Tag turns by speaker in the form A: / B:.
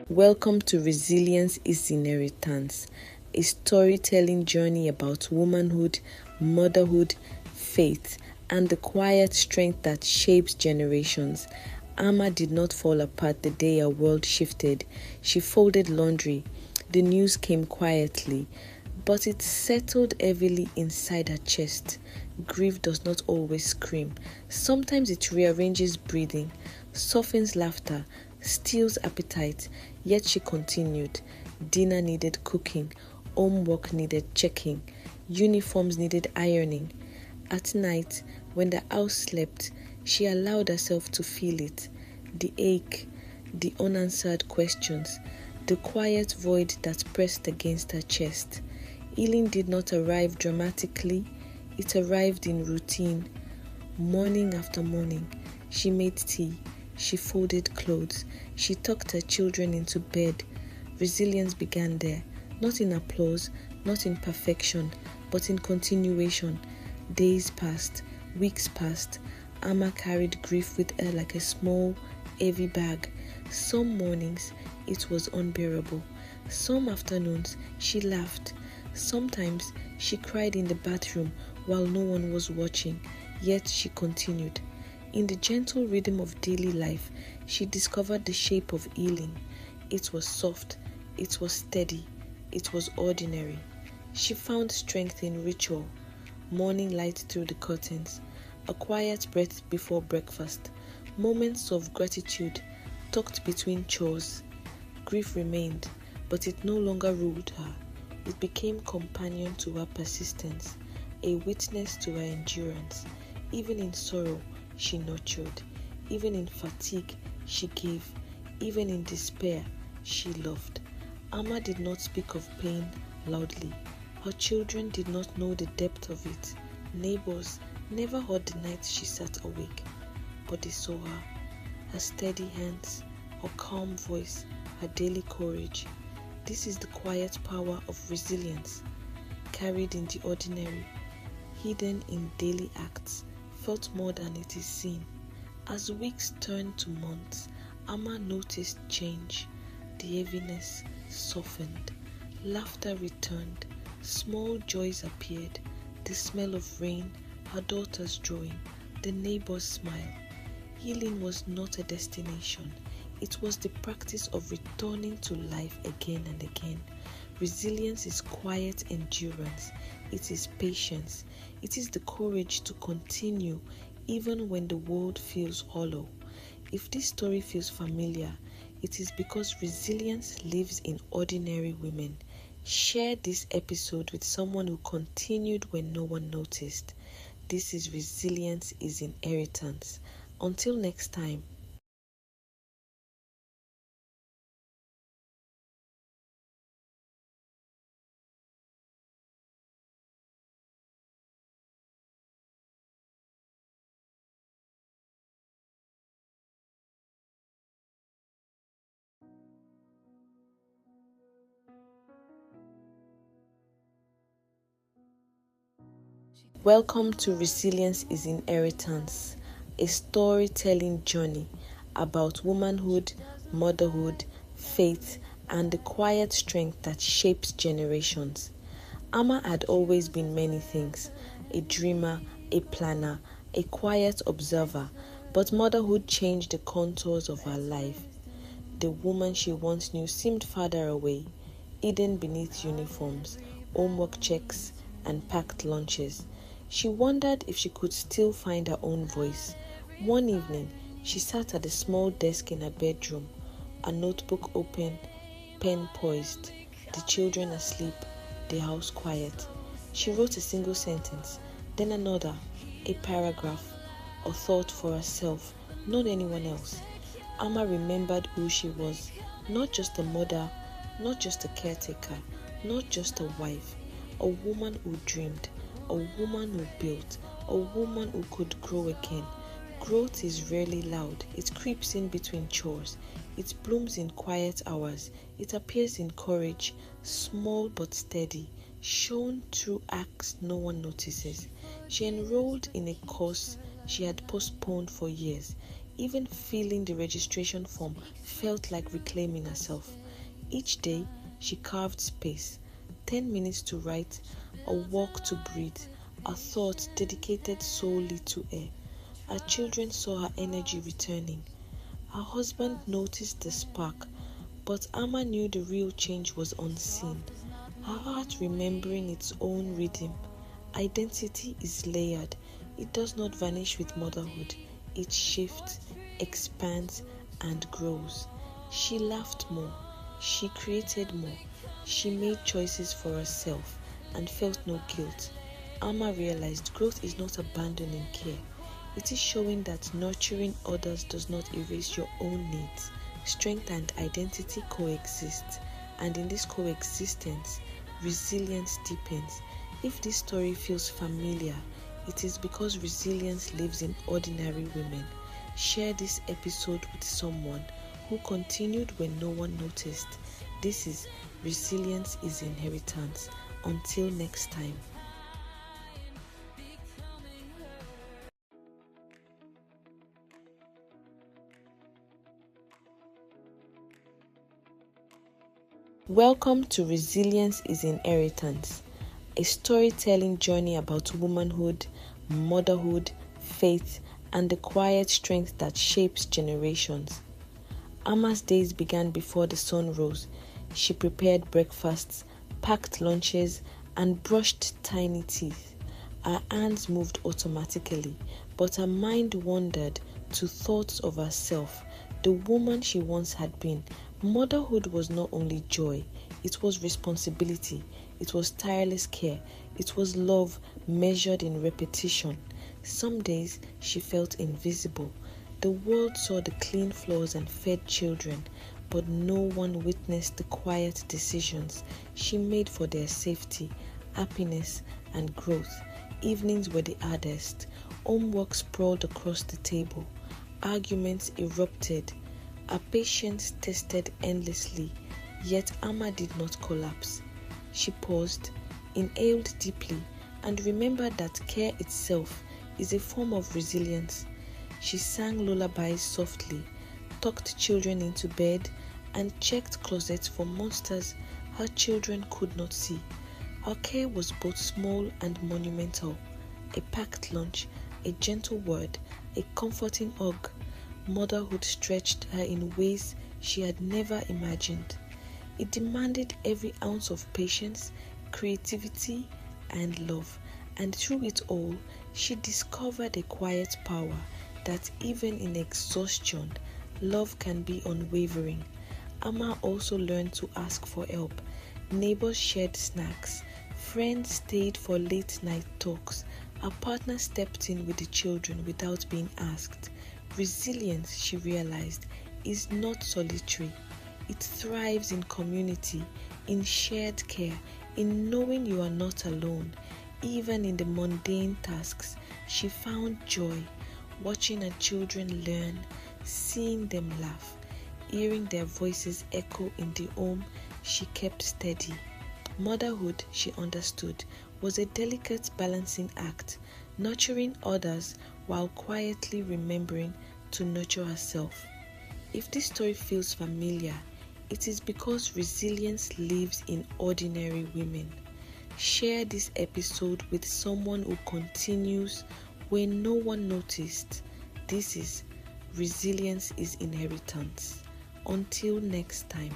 A: Welcome to Resilience is Inheritance, a storytelling journey about womanhood, motherhood, faith, and the quiet strength that shapes generations. Amma did not fall apart the day her world shifted. She folded laundry. The news came quietly, but it settled heavily inside her chest. Grief does not always scream. Sometimes it rearranges breathing, softens laughter, steals appetite, yet she continued. Dinner needed cooking, homework needed checking, uniforms needed ironing. At night, when the house slept, she allowed herself to feel it. The ache, the unanswered questions, the quiet void that pressed against her chest. Healing did not arrive dramatically, it arrived in routine. Morning after morning, she made tea, she folded clothes, she tucked her children into bed. Resilience began there, not in applause, not in perfection, but in continuation. Days passed, weeks passed. Amma carried grief with her like a small, heavy bag. Some mornings, it was unbearable. Some afternoons, she laughed. Sometimes, she cried in the bathroom while no one was watching, yet she continued. In the gentle rhythm of daily life, she discovered the shape of healing. It was soft, it was steady, it was ordinary. She found strength in ritual, morning light through the curtains, a quiet breath before breakfast, moments of gratitude tucked between chores. Grief remained, but it no longer ruled her. It became companion to her persistence, a witness to her endurance. Even in sorrow, she nurtured. Even in fatigue, she gave. Even in despair, she loved. Amma did not speak of pain loudly. Her children did not know the depth of it. Neighbors never heard the nights she sat awake, but they saw her. Her steady hands, her calm voice, her daily courage. This is the quiet power of resilience, carried in the ordinary, hidden in daily acts, felt more than it is seen. As weeks turned to months, Amma noticed change. The heaviness softened, laughter returned, small joys appeared, the smell of rain, her daughter's drawing, the neighbor's smile. Healing was not a destination, it was the practice of returning to life again and again. Resilience is quiet endurance, it is patience, it is the courage to continue even when the world feels hollow. If this story feels familiar, it is because resilience lives in ordinary women. Share this episode with someone who continued when no one noticed. This is Resilience is Inheritance. Until next time. Welcome to Resilience is Inheritance, a storytelling journey about womanhood, motherhood, faith, and the quiet strength that shapes generations. Amma had always been many things, a dreamer, a planner, a quiet observer, but motherhood changed the contours of her life. The woman she once knew seemed farther away, hidden beneath uniforms, homework checks, and packed lunches. She wondered if she could still find her own voice. One evening, she sat at a small desk in her bedroom, a notebook open, pen poised, the children asleep, the house quiet. She wrote a single sentence, then another, a paragraph, a thought for herself, not anyone else. Amma remembered who she was, not just a mother, not just a caretaker, not just a wife, a woman who dreamed, a woman who built, a woman who could grow again. Growth is rarely loud. It creeps in between chores. It blooms in quiet hours. It appears in courage, small but steady, shown through acts no one notices. She enrolled in a course she had postponed for years, Even filling the registration form felt like reclaiming herself. Each day, she carved space, 10 minutes to write, a walk to breathe, a thought dedicated solely to her. Her children saw her energy returning. Her husband noticed the spark, but Amma knew the real change was unseen. Her heart remembering its own rhythm. Identity is layered. It does not vanish with motherhood. It shifts, expands, and grows. She laughed more. She created more. She made choices for herself and felt no guilt. Amma realized growth is not abandoning care. It is showing that nurturing others does not erase your own needs. Strength and identity coexist, and in this coexistence, resilience deepens. If this story feels familiar, it is because resilience lives in ordinary women. Share this episode with someone who continued when no one noticed. This is Resilience is Inheritance. Until next time. Welcome to Resilience is Inheritance, a storytelling journey about womanhood, motherhood, faith, and the quiet strength that shapes generations. Amma's days began before the sun rose. She prepared breakfasts, packed lunches, and brushed tiny teeth. Her hands moved automatically, but her mind wandered to thoughts of herself, the woman she once had been. Motherhood was not only joy, it was responsibility, it was tireless care, it was love measured in repetition. Some days she felt invisible. The world saw the clean floors and fed children, but no one witnessed the quiet decisions she made for their safety, happiness, and growth. Evenings were the hardest. Homework sprawled across the table. Arguments erupted. Her patience tested endlessly, yet Amma did not collapse. She paused, inhaled deeply, and remembered that care itself is a form of resilience. She sang lullabies softly, tucked children into bed, and checked closets for monsters her children could not see. Her care was both small and monumental. A packed lunch, a gentle word, a comforting hug. Motherhood stretched her in ways she had never imagined. It demanded every ounce of patience, creativity, and love. And through it all, she discovered a quiet power that even in exhaustion, love can be unwavering. Amma also learned to ask for help. Neighbors shared snacks. Friends stayed for late night talks. Her partner stepped in with the children without being asked. Resilience, she realized, is not solitary. It thrives in community, in shared care, in knowing you are not alone. Even in the mundane tasks, she found joy, watching her children learn, seeing them laugh, hearing their voices echo in the home she kept steady. Motherhood, she understood, was a delicate balancing act, nurturing others while quietly remembering to nurture herself. If this story feels familiar, it is because resilience lives in ordinary women. Share this episode with someone who continues when no one noticed. This is Resilience is Inheritance. Until next time.